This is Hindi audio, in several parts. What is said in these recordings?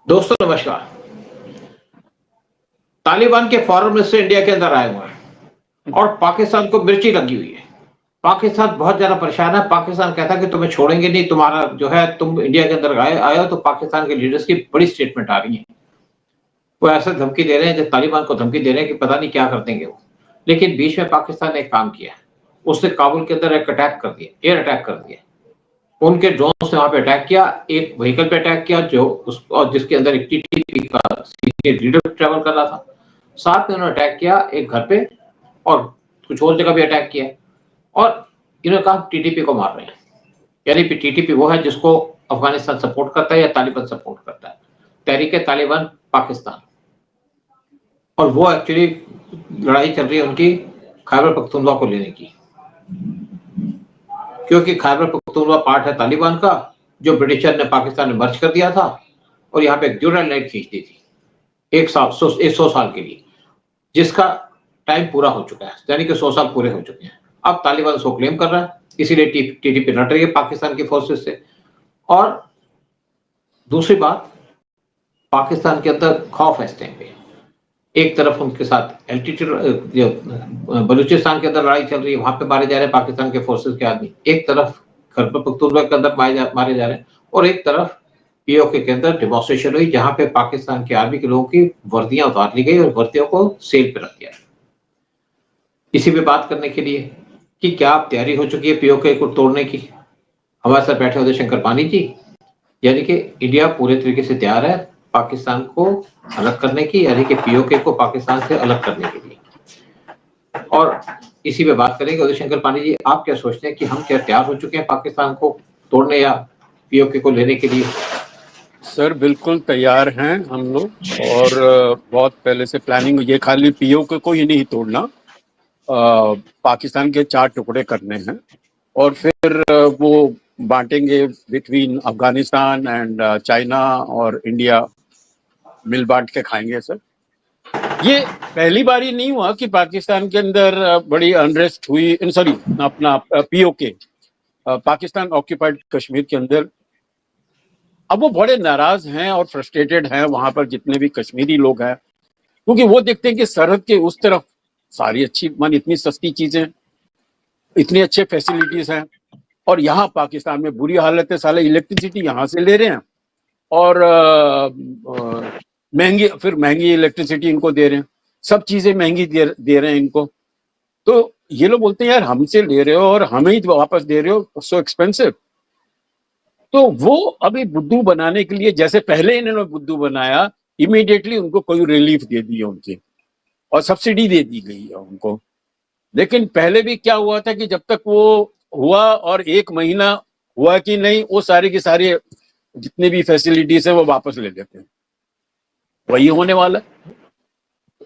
दोस्तों नमस्कार। तालिबान के फॉरेन मिनिस्टर इंडिया के अंदर आए हुए हैं और पाकिस्तान को मिर्ची लगी हुई है। पाकिस्तान बहुत ज्यादा परेशान है। पाकिस्तान कहता है कि तुम्हें छोड़ेंगे नहीं, तुम्हारा जो है तुम इंडिया के अंदर आए हो। तो पाकिस्तान के लीडर्स की बड़ी स्टेटमेंट आ रही है। वो ऐसे धमकी दे रहे हैं, जो तालिबान को धमकी दे रहे हैं कि पता नहीं क्या कर देंगे वो। लेकिन बीच में पाकिस्तान ने एक काम किया, उसने काबुल के अंदर एक अटैक कर दिया, एयर अटैक कर दिया। उनके ड्रोन से वहां पे अटैक किया, एक व्हीकल पे अटैक किया जो और जिसके अंदर एक टीटीपी का सीनियर लीडर ट्रेवल कर रहा था। साथ में उन्होंने अटैक किया एक घर पे और कुछ और जगह भी अटैक किया। और इन्होंने कहा टीटीपी को मार रहे हैं। यानी टीटीपी वो है जिसको अफगानिस्तान सपोर्ट करता है या तालिबान सपोर्ट करता है, तहरीक तालिबान पाकिस्तान। और वो एक्चुअली लड़ाई चल रही है उनकी खैबर पख्तूनख्वा को लेने की, क्योंकि खैबर पख्तूनख्वा पार्ट है तालिबान का, जो ब्रिटिशर ने पाकिस्तान में मर्ज कर दिया था और यहाँ पे एक ड्यूरल लाइन खींच दी थी 100 साल के लिए, जिसका टाइम पूरा हो चुका है। यानी कि 100 साल पूरे हो चुके हैं। अब तालिबान उसको क्लेम कर रहा है, इसीलिए टीटीपी लड़ रही है पाकिस्तान की फोर्सेस से। और दूसरी बात, पाकिस्तान के अंदर खौफ है इस टाइम पे। एक तरफ उनके साथ एल्टीट्यूड बलूचिस्तान के अंदर लड़ाई चल रही है, वहां पे मारे जा रहे हैं पाकिस्तान के फोर्सेस के आदमी। एक तरफ खैबर पख्तूनख्वा के अंदर मारे जा रहे हैं और एक तरफ पीओके के अंदर डेमोन्स्ट्रेशन हुई, जहां पे पाकिस्तान की आर्मी के लोगों की वर्दियां उतार ली गई और वर्दियों को सेल पे रख दिया। इसी पे बात करने के लिए कि क्या आप तैयारी हो चुकी है पीओके को तोड़ने की, हमारे साथ बैठे उदय शंकर पानी जी। यानी कि इंडिया पूरे तरीके से तैयार है पाकिस्तान को अलग करने की, यानी कि पीओके को पाकिस्तान से अलग करने के लिए। और इसी पे बात करेंगे। उदय शंकर पानी जी, आप क्या सोचते हैं कि हम क्या तैयार हो चुके हैं पाकिस्तान को तोड़ने या पीओके को लेने के लिए? सर बिल्कुल तैयार हैं हम लोग, और बहुत पहले से प्लानिंग। ये खाली पीओके को ही नहीं तोड़ना, पाकिस्तान के 4 टुकड़े करने हैं और फिर वो बांटेंगे बिटवीन अफगानिस्तान एंड चाइना और इंडिया, मिल बांट के खाएंगे सर। ये पहली बार ही नहीं हुआ कि पाकिस्तान के अंदर बड़ी अनरेस्ट हुई, सॉरी अपना पीओके पाकिस्तान ऑक्यूपाइड कश्मीर के अंदर। अब वो बड़े नाराज हैं और फ्रस्ट्रेटेड हैं वहां पर जितने भी कश्मीरी लोग हैं, क्योंकि वो देखते हैं कि सरहद के उस तरफ सारी अच्छी मान इतनी सस्ती चीजें, इतनी अच्छे फैसिलिटीज हैं, और यहाँ पाकिस्तान में बुरी हालत है। साले इलेक्ट्रिसिटी यहाँ से ले रहे हैं और महंगी इलेक्ट्रिसिटी इनको दे रहे हैं, सब चीजें महंगी दे रहे हैं इनको। तो ये लोग बोलते हैं यार हमसे ले रहे हो और हमें ही वापस दे रहे हो, सो एक्सपेंसिव। तो वो अभी बुद्धू बनाने के लिए, जैसे पहले इन्होंने बुद्धू बनाया, इमीडिएटली उनको कोई रिलीफ दे दी है उनकी और सब्सिडी दे दी गई है उनको। लेकिन पहले भी क्या हुआ था कि जब तक वो हुआ और 1 महीना हुआ कि नहीं, वो सारे की सारी जितने भी फैसिलिटीज है वो वापस ले लेते हैं। वही होने वाला।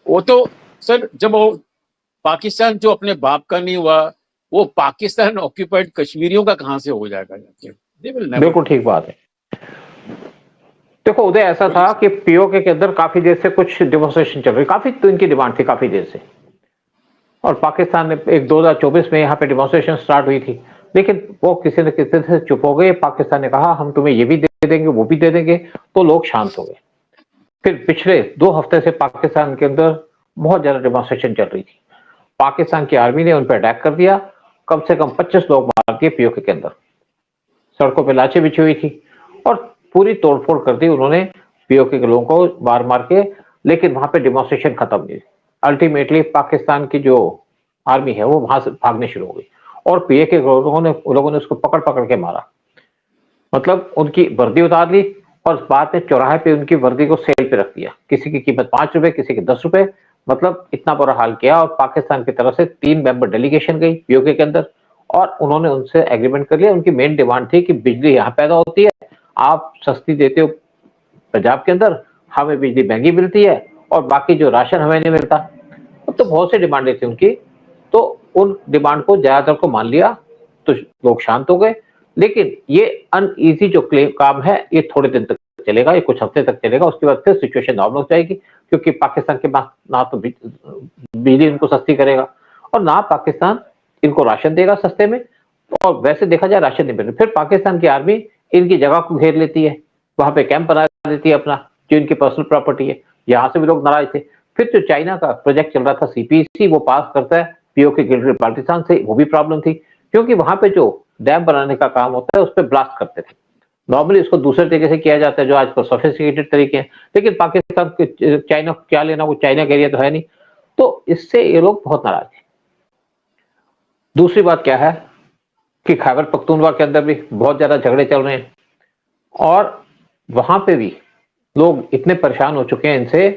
वो तो सर जब वो पाकिस्तान जो अपने बाप का नहीं हुआ, वो पाकिस्तान ऑक्यूपाइड कश्मीरियों का कहां से हो जाएगा? बिल्कुल ठीक बात है। देखो उदय, ऐसा था कि पीओके के अंदर काफी देर से कुछ डेमोन्स्ट्रेशन चल रही, काफी तो इनकी डिमांड थी काफी देर से, और पाकिस्तान ने एक 2024 में यहाँ पे डेमोन्स्ट्रेशन स्टार्ट हुई थी, लेकिन वो किसी न किसी से चुप हो गए। पाकिस्तान ने कहा हम तुम्हें ये भी दे देंगे वो भी दे देंगे, तो लोग शांत हो गए। फिर पिछले 2 हफ्ते से पाकिस्तान के अंदर बहुत ज्यादा डेमोन्स्ट्रेशन चल रही थी। पाकिस्तान की आर्मी ने उन पर अटैक कर दिया, कम से कम 25 लोग मार दिए पीओके के अंदर। सड़कों पे लाशें बिछी हुई थी और पूरी तोड़फोड़ कर दी उन्होंने पीओके के लोगों को मार मार के। लेकिन वहां पे डेमोन्स्ट्रेशन खत्म नहीं। अल्टीमेटली पाकिस्तान की जो आर्मी है वो वहां से भागने शुरू हो गई और पीओके के लोगों ने उसको पकड़ पकड़ के मारा। मतलब उनकी वर्दी उतार ली और बाद में चौराहे पे उनकी वर्दी को सेल पे रख दिया। किसी की कीमत 5 रुपए, किसी की 10 रुपए, मतलब इतना बुरा हाल किया। और पाकिस्तान की तरफ से 3 मेंबर डेलीगेशन गई पीओके के अंदर और उन्होंने उनसे एग्रीमेंट कर लिया। उनकी मेन डिमांड थी कि बिजली यहाँ पैदा होती है, आप सस्ती देते हो पंजाब के अंदर, हमें बिजली महंगी मिलती है और बाकी जो राशन हमें नहीं मिलता। तो बहुत सी डिमांडें थी उनकी, तो उन डिमांड को ज्यादातर को मान लिया तो लोग शांत हो गए। लेकिन ये अनईजी जो काम है ये थोड़े दिन तक चलेगा, ये कुछ हफ्ते तक चलेगा। उसके बाद फिर सिचुएशन नॉर्मल हो जाएगी, क्योंकि पाकिस्तान के पास ना तो बिजली इनको सस्ती करेगा और ना पाकिस्तान इनको राशन देगा सस्ते में, और वैसे देखा जाए राशन नहीं मिल रहा। फिर पाकिस्तान की आर्मी इनकी जगह को घेर लेती है, वहां पे कैंप बना देती है अपना, जो इनकी पर्सनल प्रॉपर्टी है, यहाँ से भी लोग नाराज थे। फिर जो चाइना का प्रोजेक्ट चल रहा था सीपीसी, वो पास करता है पीओके गिलगित बाल्टिस्तान से, वो भी प्रॉब्लम थी क्योंकि वहां पे जो डैम बनाने का काम होता है उस पर ब्लास्ट करते थे। नॉर्मली इसको दूसरे तरीके से किया जाता है जो आजकल सोफिस्टिकेटेड तरीके हैं, लेकिन पाकिस्तान के चाइना क्या लेना, वो चाइना का एरिया तो है नहीं, तो इससे ये लोग बहुत नाराज हैं। दूसरी बात क्या है कि खैबर पख्तूनख्वा के अंदर भी बहुत ज्यादा झगड़े चल रहे हैं और वहां पे भी लोग इतने परेशान हो चुके हैं इनसे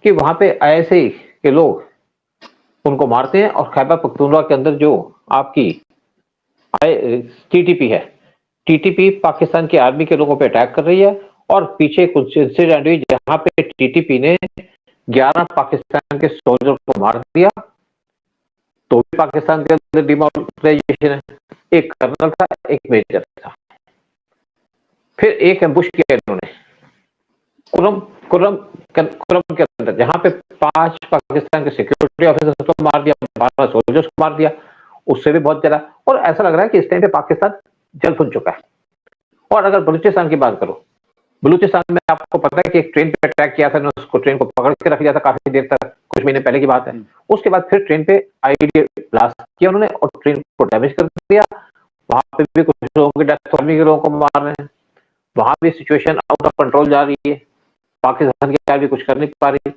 कि वहां पे ऐसे ही के लोग उनको मारते हैं। और खैबर पख्तूनख्वा के अंदर जो आपकी टीटीपी है, टीटीपी पाकिस्तान की आर्मी के लोगों पे अटैक कर रही है और पीछे कुछ इंसिडेंट हुई जहां पे टीटीपी ने 11 पाकिस्तान के सोल्जर को मार दिया, तो भी पाकिस्तान के अंदर डिमोबिलाइजेशन है। एक कर्नल था, एक मेजर था, फिर एक एम्बुश किया इन्होंने कुर्रम के अंदर, जहां पे 5 पाकिस्तान के सिक्योरिटी ऑफिसर्स को मार दिया, 12 सोल्जर्स को मार दिया, उससे भी बहुत ज्यादा। और ऐसा लग रहा है कि इस टाइम पे पाकिस्तान जल भुन चुका है। और अगर बलूचिस्तान की बात करो, बलूचिस्तान में आपको पता है कि एक ट्रेन पे अटैक किया था, उसको ट्रेन को पकड़ के रख दिया था काफी देर तक, कुछ महीने पहले की बात है। उसके बाद फिर ट्रेन पे आईईडी ब्लास्ट किया उन्होंने और ट्रेन को डैमेज कर दिया। वहां पे भी कुछ लोगों की डेथ, आर्मी के लोगों को मार रहे हैं। वहां भी सिचुएशन आउट ऑफ कंट्रोल जा रही है, पाकिस्तान की आर्मी कुछ कर नहीं पा रही।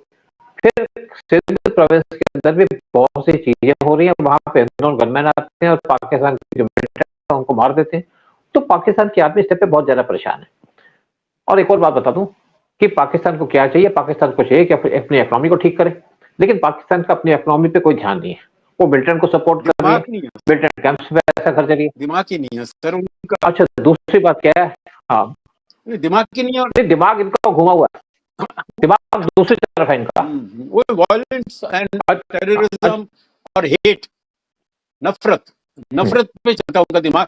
फिर सिंध प्रोविंस के अंदर भी बहुत सी चीजें हो रही है, वहां पे गनमैन आते हैं और पाकिस्तान के जो मिलिटेंट है उनको मार देते हैं। तो पाकिस्तान की आर्मी इस पे बहुत ज्यादा परेशान है। और एक और बात बता दूं कि पाकिस्तान को क्या चाहिए, पाकिस्तान को चाहिए कि अपनी इकोनॉमी को ठीक करे, लेकिन पाकिस्तान का अपनी इकोनॉमी पे कोई ध्यान नहीं है। वो मिलिटेंट को सपोर्ट कर रही है, मिलिटेंट कैंप्स पे ऐसा खर्च रही है, दिमाग ही नहीं है सर उनका। अच्छा दूसरी बात क्या है, हाँ दिमाग की नहीं है, दिमाग इनका घुमा हुआ है, दिमाग दूसरी तरफ है इनका। वो वायलेंस एंड टेररिज्म और हेट, नफरत पे चलता है उनका दिमाग।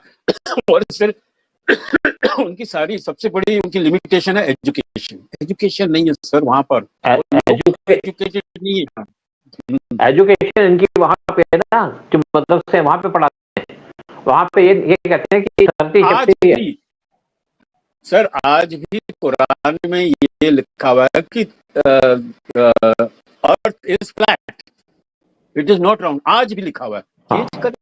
और फिर उनकी सारी सबसे बड़ी उनकी लिमिटेशन है एजुकेशन नहीं है सर वहां पर, एजुकेटेड नहीं है। एजुकेशन इनकी वहां पे है ना, जो मदरसे वहां पे पढ़ाते हैं, वहां पे ये कहते हैं कि धरती चपटी है। सर आज भी कुरान में ये लिखा हुआ है कि earth is flat, it is not round, आज भी लिखा हुआ है।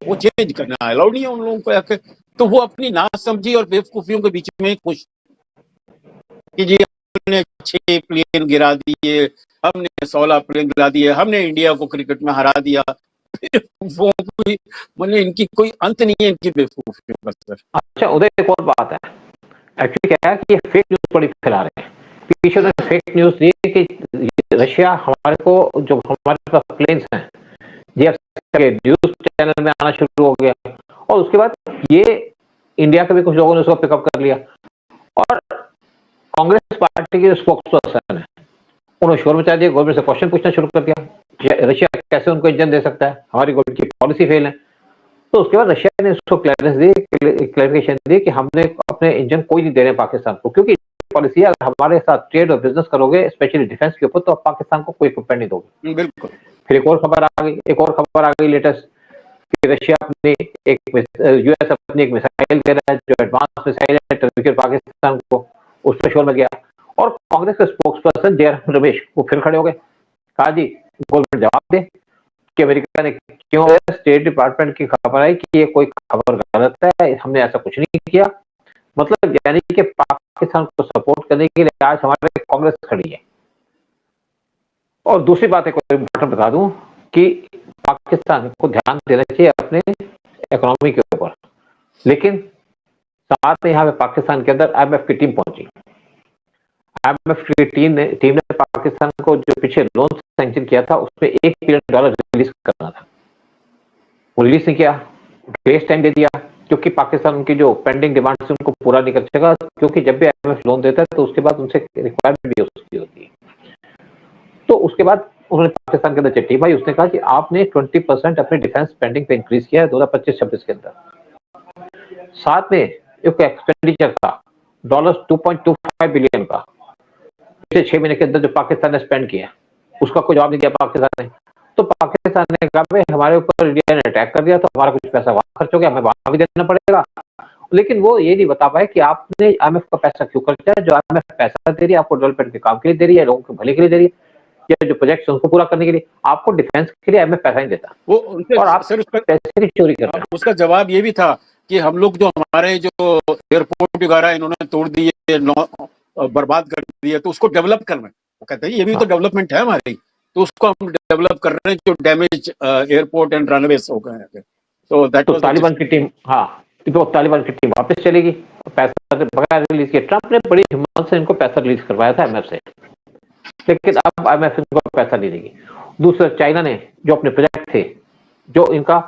वो चेंज करना अलाउड नहीं है उन लोगों को आके, तो वो अपनी नासमझी और बेवकूफियों के बीच में खुश कि जी हमने 6 प्लेन गिरा दिए, हमने 16 प्लेन गिरा दिए, हमने इंडिया को क्रिकेट में हरा दिया। वो कोई मतलब इनकी कोई अंत नहीं है इनकी बेवकूफियों का सर। अच्छा उधर एक और बात है, एक्चुअली क्या है कि ये फेक न्यूज बड़ी फैला रहे हैं। पीछे उन्होंने फेक न्यूज दी कि रशिया हमारे को, जो हमारे पास प्लेन्स हैं ये न्यूज चैनल में आना शुरू हो गया, और उसके बाद ये इंडिया के भी कुछ लोगों ने उसको पिकअप कर लिया। और कांग्रेस पार्टी के स्पोक्स पर्सन है, उन्होंने शोर मचा दिया, गवर्नमेंट से क्वेश्चन पूछना शुरू कर दिया, रशिया कैसे उनको इंजन दे सकता है, हमारी गवर्नमेंट की पॉलिसी फेल है। तो उसके बाद रशिया ने उसको क्लैरिफिकेशन दी कि हमने अपने इंजन कोई नहीं दे रहे पाकिस्तान को, क्योंकि पॉलिसी है अगर हमारे साथ ट्रेड और बिजनेस करोगे स्पेशली डिफेंस के ऊपर, तो आप पाकिस्तान को कोई इक्विपमेंट नहीं दोगे। बिल्कुल। फिर एक और खबर आ गई लेटेस्ट कि रशिया अपनी यूएस अपनी एक मिसाइल दे रहा है जो एडवांस मिसाइल है टारगेट पाकिस्तान को, उस पर शोर मच गया। और कांग्रेस के स्पोक्स पर्सन जयराम रमेश वो फिर खड़े हो गए, कहा जी गवर्नमेंट जवाब दे कि अमेरिका ने क्यों, स्टेट डिपार्टमेंट की खबर आई कि ये कोई खबर गलत है, हमने ऐसा कुछ नहीं किया। मतलब यानी कि पाकिस्तान को सपोर्ट करने के लिए आज हमारे कांग्रेस खड़ी है। और दूसरी बात एक बता दूं कि पाकिस्तान को ध्यान देना चाहिए अपने इकोनॉमी के ऊपर, लेकिन साथ में यहाँ पे पाकिस्तान के अंदर IMF की टीम पहुंची। IMF की टीम ने पाकिस्तान को जो पीछे लोन सैंक्शन किया था उसमें $1 बिलियन रिलीज करना था, वो रिलीज नहीं किया, ग्रेस टाइम दे दिया, क्योंकि पाकिस्तान उनकी जो पेंडिंग डिमांड से उनको पूरा नहीं कर सका, क्योंकि जब भी IMF लोन देता है तो उसके बाद उनसे रिक्वायरमेंट भी उसकी होती है। तो उसके बाद उन्होंने पाकिस्तान के अंदर चिट्ठी भाई, उसने कहा कि आपने 20% अपने डिफेंस स्पेंडिंग पे इंक्रीज किया है 2025-26 के अंदर। साथ में एक एक्सपेंडिचर था $2.25 बिलियन का पिछले 6 महीने के अंदर जो पाकिस्तान ने स्पेंड किया, उसका कोई जवाब नहीं दिया पाकिस्तान ने। तो पाकिस्तान ने कहा भाई हमारे ऊपर इंडिया ने अटैक कर दिया तो हमारा कुछ पैसा वहां खर्च हो गया, हमें वहां भी देना पड़ेगा, लेकिन वो ये नहीं बता पाए कि आपने IMF का पैसा क्यों खर्चा है। जो IMF पैसा दे रही है आपको डेवलपमेंट के काम के लिए दे रही है, लोगों के भले के लिए दे रही है, या जो प्रोजेक्ट्स उनको पूरा करने के लिए। आपको डिफेंस के लिए IMF पैसा नहीं देता, वो उनसे और आप सर पैसे की चोरी कर रहे हैं। उसका जवाब ये भी था कि हम लोग जो हमारे जो एयरपोर्ट वगैरह इन्होंने तोड़ दिए, बर्बाद कर दिए, तो उसको डेवलप करना है। वो कहते हैं ये भी तो डेवलपमेंट है हमारी, तो उसको हम डेवलप कर रहे हैं, जो डैमेज एयरपोर्ट एंड रनवेज हो गए हैं। तो दैट वाज तालिबान की टीम, तो तालिबान की टीम वापस चलेगी, पैसा बगैर रिलीज किए। ट्रंप ने बड़ी हिम्मत से इनको पैसा रिलीज करवाया था IMF से, लेकिन अब IMF इनको पैसा नहीं देगी। दूसरा, चाइना ने जो अपने प्रोजेक्ट थे, जो इनका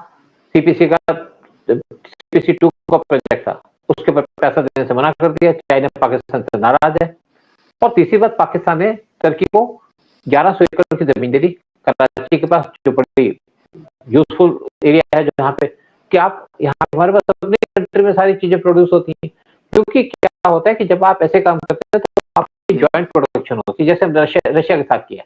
CPC-2 का प्रोजेक्ट था, उसके पर पैसा देने से मना कर दिया। चाइना पाकिस्तान से नाराज है। और तीसरी बात, पाकिस्तान ने तुर्की को 1100 एकड़ की जमीन दे दी कराची के पास, जो बड़ी यूजफुल एरिया है जहाँ पे कि आप यहाँ हमारे पास अपनी कंट्री में सारी चीजें प्रोड्यूस होती हैं। क्योंकि क्या होता है कि जब आप ऐसे काम करते हैं तो आपकी ज्वाइंट प्रोडक्शन होती है, जैसे हमने रशिया के साथ किया।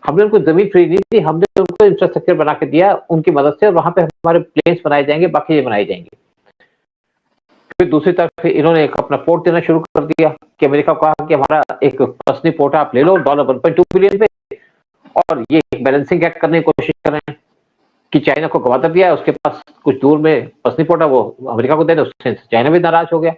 हमने उनको जमीन फ्री नहीं दी, हमने उनको इंफ्रास्ट्रक्चर बना के दिया उनकी मदद से, और वहां पे हमारे प्लेन्स बनाए जाएंगे, बाकी ये बनाए जाएंगे। फिर दूसरी तरफ इन्होंने एक अपना पोर्ट देना शुरू कर दिया कि अमेरिका को कहा कि हमारा एक पसनी पोर्ट आप ले लो $1.2 बिलियन पे, और ये बैलेंसिंग एक्ट करने की कोशिश कर रहे हैं कि चाइना को गवादर दिया है, उसके पास कुछ दूर में पसनी पोर्ट है, वो अमेरिका को देना, उससे चाइना भी नाराज हो गया,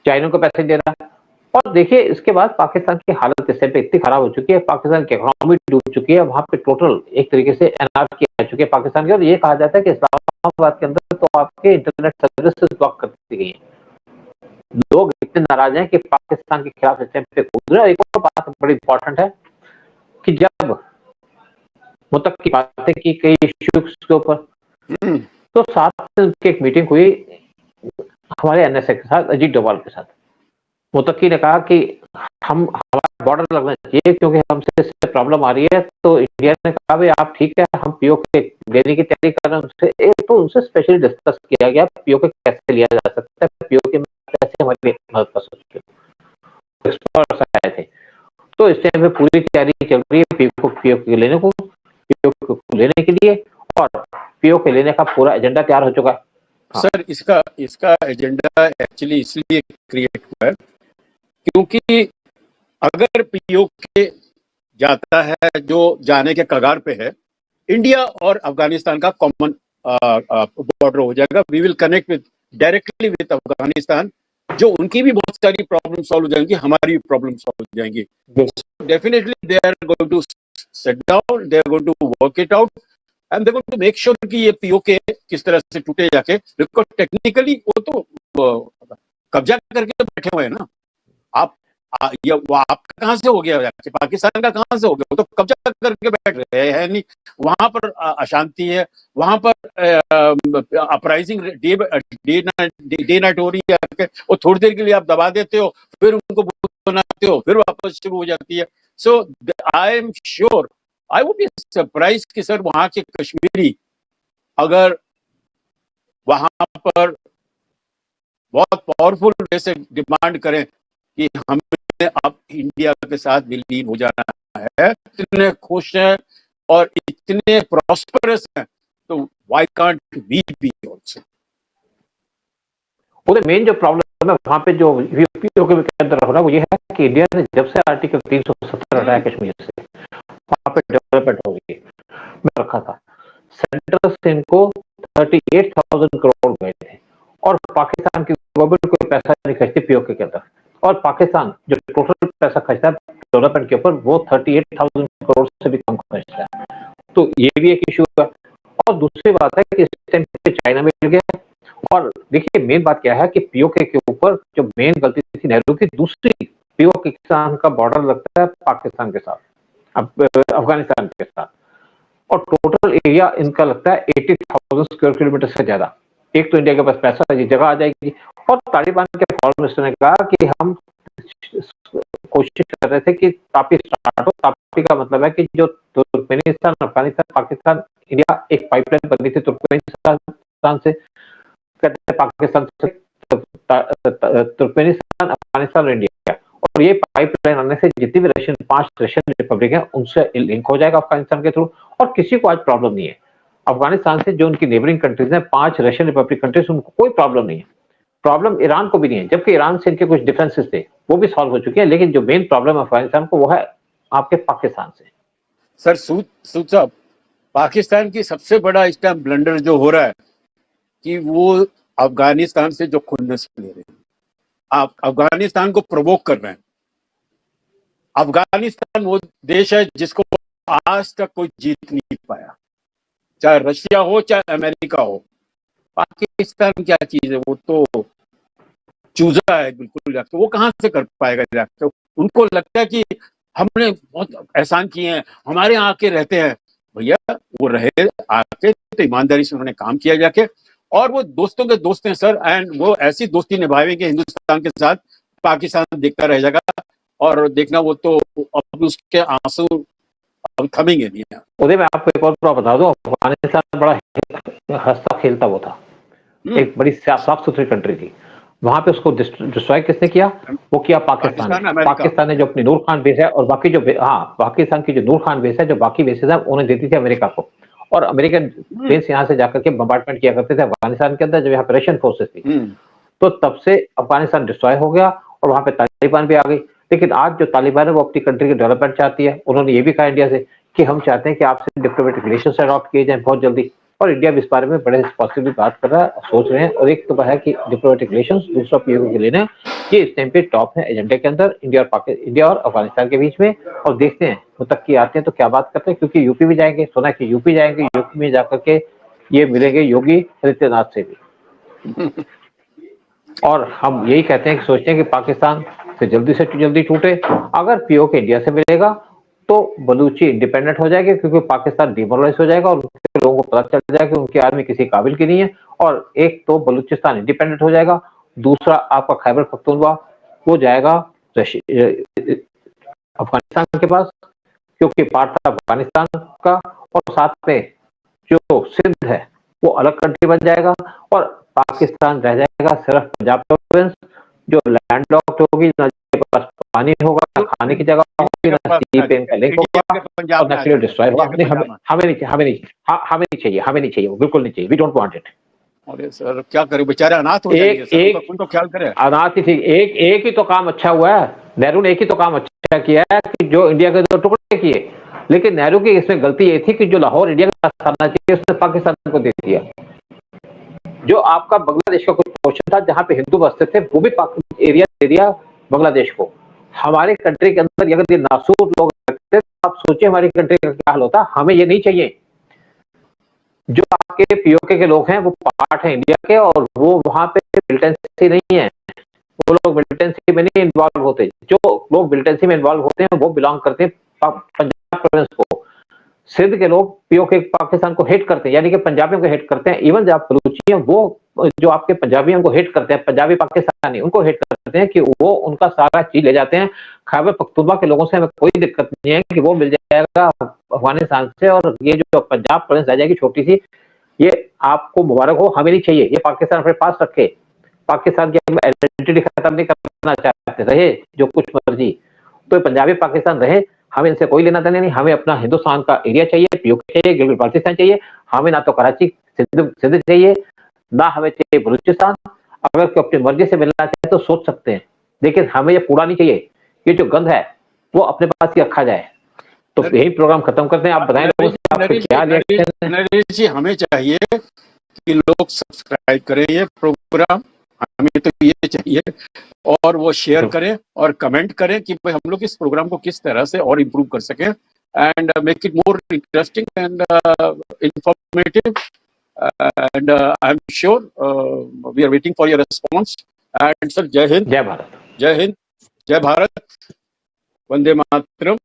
चाइना को पैसे दे रहा है। और देखिए इसके बाद पाकिस्तान की हालत इस टाइम पे इतनी खराब हो चुकी है, पाकिस्तान की इकोनॉमी डूब चुकी है, वहां पे टोटल एक तरीके से एनआरकी आ चुकी है पाकिस्तान की। और ये कहा जाता है कि इस्लामाबाद के अंदर तो आपके इंटरनेट सर्विसेज ब्लॉक कर दी गई है। लोग इतने नाराज हैं कि पाकिस्तान के खिलाफ इस टाइम पे कूद रहे हैं। एक और बात बड़ी इंपॉर्टेंट है कि जब मुतक की बातें की कई इश्यूज के ऊपर, तो साथ में उनकी एक मीटिंग हुई हमारे NSA के साथ, अजीत डोभाल के साथ। मुतकी ने कहा कि हमारा बॉर्डर लगना चाहिए क्योंकि हमसे इससे प्रॉब्लम आ रही है। तो इंडिया ने कहा भाई आप ठीक है, हम POK लेने की तैयारी कर रहे हैं उनसे। तो उनसे स्पेशली डिस्कस किया गया POK कैसे लिया जा सकता है, POK में कैसे हमारी मदद कर सकते हो, एक्सपर्ट्स आए थे। तो इस टाइम पे पूरी तैयारी चल रही है POK लेने को, POK को लेने के लिए, और POK लेने का पूरा एजेंडा तैयार हो चुका है। सर इसका एजेंडा एक्चुअली इसलिए क्रिएट हुआ है क्योंकि अगर POK जाता है, जो जाने के कगार पे है, इंडिया और अफगानिस्तान का कॉमन बॉर्डर हो जाएगा। We will connect directly with Afghanistan, जो उनकी भी बहुत सारी प्रॉब्लम सॉल्व हो जाएंगी, हमारी भी प्रॉब्लम सॉल्व हो जाएंगी। Definitely they are going to set down, they are going to work it out, and they going to make sure कि ये POK किस तरह से टूटे जाके। बिकॉज टेक्निकली वो तो कब्जा करके बैठे हुए हैं ना। आप ये वो आपका कहाँ से हो गया, पाकिस्तान का कहाँ से हो गया? वो तो कब्जा करके बैठ रहे हैं, नहीं वहां पर अशांति है, वहां पर अपराइजिंग डे नाइट हो रही है। वो थोड़ी देर के लिए आप दबा देते हो, फिर उनको बनाते हो, फिर वापस शुरू हो जाती है। So I am sure, I would be surprise कि सर वहां के कश्मीरी अगर वहां पर बहुत पावरफुल वे से डिमांड करें कि हमें अब इंडिया के साथ विलीन हो जाना है, इतने खुश हैं और इतने प्रॉस्परस हैं, तो why can't we be also? उधर मेन जो प्रॉब्लम है वहां पे जो POK के अंदर हो रहा है वो ये है कि इंडिया ने जब से आर्टिकल 370 हटाया कश्मीर से, वहां पे डेवलपमेंट हो गई में रखा था। सेंट्रल से इनको 38,000 करोड़ गए थे, और पाकिस्तान की गवर्नमेंट कोई पैसा नहीं खर्चती POK के अंदर, और पाकिस्तान जो टोटल पैसा खर्चता है डेवलपमेंट के ऊपर वो 38,000 करोड़ से भी कम खर्चता है। तो ये भी एक इशू है। और दूसरी बात है कि इस टाइम पे चाइना में मिल गया। और देखिए मेन बात क्या है कि POK के ऊपर जो मेन गलती थी नेहरू की, दूसरी POK का बॉर्डर लगता है पाकिस्तान के साथ, अफगानिस्तान के साथ, और टोटल एरिया इनका लगता है 80,000 स्क्वायर किलोमीटर से ज्यादा। एक तो इंडिया के पास पैसा, ये जगह आ जाएगी। और तालिबान के फॉरेन मिनिस्टर ने कहा कि हम कोशिश कर रहे थे कि तापी स्टार्ट हो। तापी का मतलब है कि जो तुर्कमेनिस्तान, अफगानिस्तान, पाकिस्तान, इंडिया एक पाइपलाइन बनी थी तुर्कमेनिस्तान से, कहते हैं पाकिस्तान से तुर्कमेनिस्तान, अफगानिस्तान और इंडिया। और ये पाइपलाइन आने से जितनी भी 5 रशियन रिपब्लिक है उनसे लिंक हो जाएगा अफगानिस्तान के थ्रू। और किसी को आज प्रॉब्लम नहीं है अफगानिस्तान से, जो उनकी नेबरिंग कंट्रीज हैं 5 रशियन रिपब्लिक कंट्रीज, उनको कोई प्रॉब्लम नहीं है। प्रॉब्लम ईरान को भी नहीं है, जबकि ईरान से इनके कुछ डिफरेंसेस थे वो भी सॉल्व हो चुके हैं, लेकिन जो मेन प्रॉब्लम है अफगानिस्तान को वो है आपके पाकिस्तान से। सर सूद साहब, पाकिस्तान की सबसे बड़ा इस टाइम ब्लंडर जो हो रहा है कि वो अफगानिस्तान से जो खुन्नस ले रहे हैं, आप अफगानिस्तान को प्रोवोक कर रहे हैं। अफगानिस्तान वो देश है जिसको आज तक कोई जीत नहीं पाया, चाहे रशिया हो चाहे अमेरिका हो। पाकिस्तान क्या चीज है, वो तो चूजा है बिल्कुल। तो वो कहां से कर पाएगा जाके? तो उनको लगता है कि हमने बहुत एहसान किए हैं, हमारे यहाँ आके रहते हैं। भैया वो रहे आके तो ईमानदारी से उन्होंने काम किया जाके, और वो दोस्तों के दोस्त हैं सर, एंड वो ऐसी दोस्ती निभाएंगे हिंदुस्तान के साथ, पाकिस्तान देखता रह जाएगा। और देखना वो तो अब उसके आंसू अब थमेंगे नहीं है। उदय मैं आपको एक और बात बता दूं, अफगानिस्तान बड़ा हंसता खेलता वो था, एक बड़ी साफ सुथरी कंट्री थी। वहां पे उसको डिस्ट्रॉय किसने किया? वो किया पाकिस्तान ने जो अपनी नूर खान बेस है और बाकी जो पाकिस्तान की जो नूर खान बेस है, जो बाकी बेसेस है उन्हें देती थी अमेरिका को, और अमेरिकन बेस यहाँ से जाकर के बम्बार्डमेंट किया करते थे अफगानिस्तान के अंदर जब यहाँ पे रशियन फोर्सेस थी। तो तब से अफगानिस्तान डिस्ट्रॉय हो गया और वहां पे तालिबान भी आ गई। लेकिन आज जो तालिबान है वो अपनी कंट्री की डेवलपमेंट चाहती है। उन्होंने ये भी कहा इंडिया से कि हम चाहते हैं कि आपसे डिप्लोमेटिक रिलेशंस अडॉप्ट किए जाए बहुत जल्दी, और इंडिया भी इस बारे में बड़े पॉजिटिवली बात कर रहा है, सोच रहे हैं। और एक तो है कि डिप्लोमेटिक रिलेशंस, दूसरा पीओके के लेना, ये इस टाइम पे टॉप है एजेंडे के अंदर इंडिया और अफगानिस्तान के बीच में। और देखते हैं वो तक की आते हैं तो क्या बात करते हैं, क्योंकि यूपी भी जाएंगे, सुना कि यूपी जाएंगे, यूपी में जाकर के ये मिलेंगे योगी आदित्यनाथ से भी। और हम यही कहते हैं कि सोचते हैं कि पाकिस्तान से जल्दी टूटे। अगर पीओके इंडिया से मिलेगा तो बलूची इंडिपेंडेंट हो जाएगी, क्योंकि पाकिस्तान डिमोरलाइज हो जाएगा और उनके लोगों को पता चल जाएगा कि उनकी आर्मी किसी काबिल की नहीं है। और एक तो बलूचिस्तान इंडिपेंडेंट हो जाएगा, दूसरा आपका खैबर पख्तूनख्वा वो जाएगा अफगानिस्तान के पास, क्योंकि पार्ट था अफगानिस्तान का। और साथ में जो सिंध है वो अलग कंट्री बन जाएगा, और पाकिस्तान रह जाएगा सिर्फ पंजाब प्रोविंस, जो लैंडलॉक्ड होगी, ना पास पानी होगा, ना खाने की जगह होगी, ना सी पेन का लिंक होगा, और ना क्लियर डिस्ट्रॉय होगा। हमें नहीं चाहिए, वो बिल्कुल नहीं चाहिए। We don't want it. अरे सर क्या करें, बेचारे अनाथ हो जाएंगे सर, उनका तो ख्याल करें। अनाथ ही ठीक, एक ही तो काम अच्छा हुआ है, नेहरू ने एक ही तो काम अच्छा किया है कि जो इंडिया के 2 टुकड़े किए। लेकिन नेहरू की इसमें गलती ये थी कि जो लाहौर इंडिया का सामना चाहिए उसने पाकिस्तान को दे दिया। जो आपका बांग्लादेश का कुछ पोर्शन था जहां पे हिंदू बसते थे, वो भी एरिया दे दिया बांग्लादेश को। हमारे कंट्री के अंदर अगर ये नासूर लोग रहते तो आप सोचिए हमारी कंट्री का क्या हाल होता। हमें ये नहीं चाहिए। जो आपके पीओके के लोग हैं वो पार्ट है इंडिया के, और वो वहां पे मिलिटेंसी नहीं है, वो लोग मिलिटेंसी में नहीं इन्वॉल्व होते। जो लोग मिलिटेंसी में इन्वॉल्व होते हैं वो बिलोंग करते हैं पंजाब प्रोविंस को। सिंध के लोग पीओके पाकिस्तान को हेट करते हैं, यानी कि पंजाबियों को हेट करते हैं। इवन जो आप बलूची हैं वो जो आपके पंजाबियों को हेट करते हैं, पंजाबी पाकिस्तानी उनको हेट करते हैं कि वो उनका सारा चीज ले जाते हैं। खैबर पख्तूनख्वा के लोगों से हमें कोई दिक्कत नहीं है कि वो मिल जाएगा अफगानिस्तान से, और ये जो पंजाब प्रोविंस रह जाएगी छोटी सी, ये आपको मुबारक हो, हमें नहीं चाहिए। ये पाकिस्तान अपने पास रखे, पाकिस्तान की आइडेंटिटी खत्म नहीं करना चाहते, रहे जो कुछ मर्जी, तो पंजाबी पाकिस्तान रहे, हमें इनसे कोई लेना देना नहीं। हमें अपना हिंदुस्तान का एरिया चाहिए, पीओके चाहिए, गिलगित बाल्टिस्तान चाहिए। हमें ना तो कराची सिंध चाहिए, ना हमें चाहिए बलूचिस्तान। अगर कोई अपनी मर्जी से मिलना चाहे तो सोच सकते हैं, लेकिन हमें ये पूरा नहीं चाहिए। ये जो गंद है वो अपने पास ही रखा जाए। तो यही प्रोग्राम खत्म करते हैं। आप बताएं लोगों से आपके क्या रिएक्शन है? नरेश जी, हमें चाहिए कि लोग सब्सक्राइब करें ये प्रोग्राम, हमें तो ये चाहिए, और वो शेयर करें और कमेंट करें कि भाई हम लोग इस प्रोग्राम को किस तरह से और इम्प्रूव कर सकें, and make it more interesting and informative, and I am sure we are waiting for your response. And sir, Jai Hind, जय भारत, जय हिंद, जय भारत, वंदे मातरम।